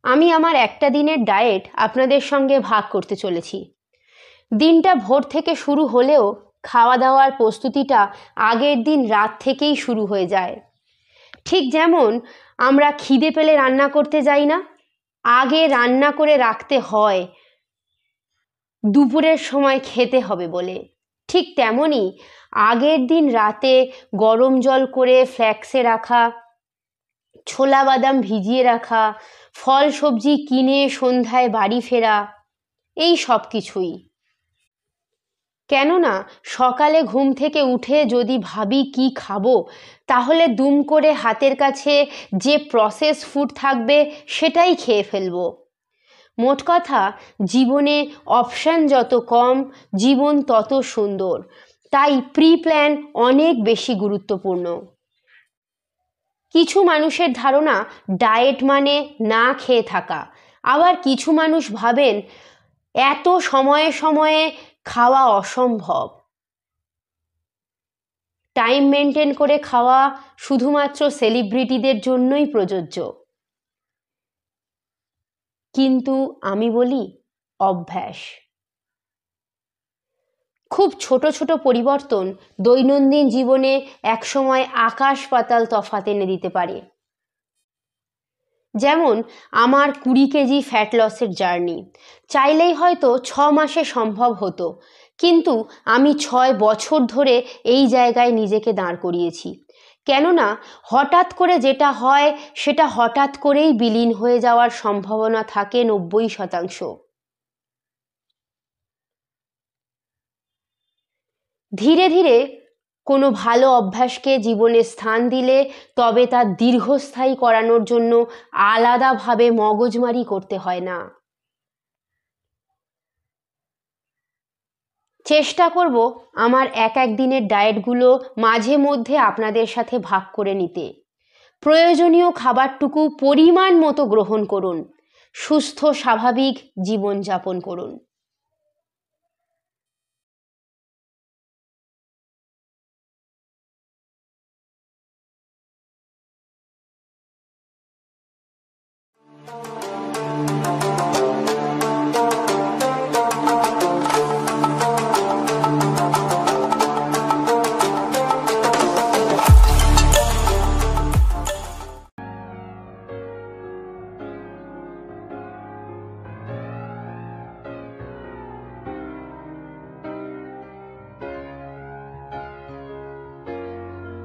আমি আমার একটা দিনের ডায়েট আপনাদের সঙ্গে ভাগ করতে চলেছি। দিনটা ভোর থেকে শুরু হলেও খাওয়া দাওয়ার প্রস্তুতিটা আগের দিন রাত থেকেই শুরু হয়ে যায়। ঠিক যেমন আমরা খিদে পেলে রান্না করতে যাই না, আগে রান্না করে রাখতে হয় দুপুরের সময় খেতে হবে বলে, ঠিক তেমনই আগের দিন রাতে গরম জল করে ফ্ল্যাক্সে রাখা, ছোলা বাদাম ভিজিয়ে রাখা, ফল সবজি কিনে সন্ধ্যায় বাড়ি ফেরা, এই সব কিছুই। কেননা সকালে ঘুম থেকে উঠে যদি ভাবি কি খাবো, তাহলে দুম করে হাতের কাছে যে প্রসেস ফুড থাকবে সেটাই খেয়ে ফেলবো। মোট কথা, জীবনে অপশান যত কম, জীবন তত সুন্দর। তাই প্রি প্ল্যান অনেক বেশি গুরুত্বপূর্ণ। কিছু মানুষের ধারণা ডায়েট মানে না খেয়ে থাকা, আবার কিছু মানুষ ভাবেন এত সময়ে সময়ে খাওয়া অসম্ভব। টাইম মেনটেন করে খাওয়া শুধুমাত্র সেলিব্রিটিদের জন্যই প্রযোজ্য। কিন্তু আমি বলি অভ্যাস। খুব ছোট ছোট পরিবর্তন দৈনন্দিন জীবনে একসময় আকাশ পাতাল তফাৎ এনে দিতে পারে। যেমন আমার 20 কেজি ফ্যাট লসের জার্নি চাইলেই হয়তো 6 মাসে সম্ভব হতো, কিন্তু আমি 6 বছর ধরে এই জায়গায় নিজেকে দাঁড় করিয়েছি। কেননা হঠাৎ করে যেটা হয় সেটা হঠাৎ করেই বিলীন হয়ে যাওয়ার সম্ভাবনা থাকে 90%। ধীরে ধীরে কোনো ভালো অভ্যাসকে জীবনে স্থান দিলে তবে তা দীর্ঘস্থায়ী করানোর জন্য আলাদাভাবে মগজমারি করতে হয় না। চেষ্টা করব আমার এক দিনের ডায়েটগুলো মাঝে মধ্যে আপনাদের সাথে ভাগ করে নিতে। প্রয়োজনীয় খাবারটুকু পরিমাণ মতো গ্রহণ করুন, সুস্থ স্বাভাবিক জীবনযাপন করুন।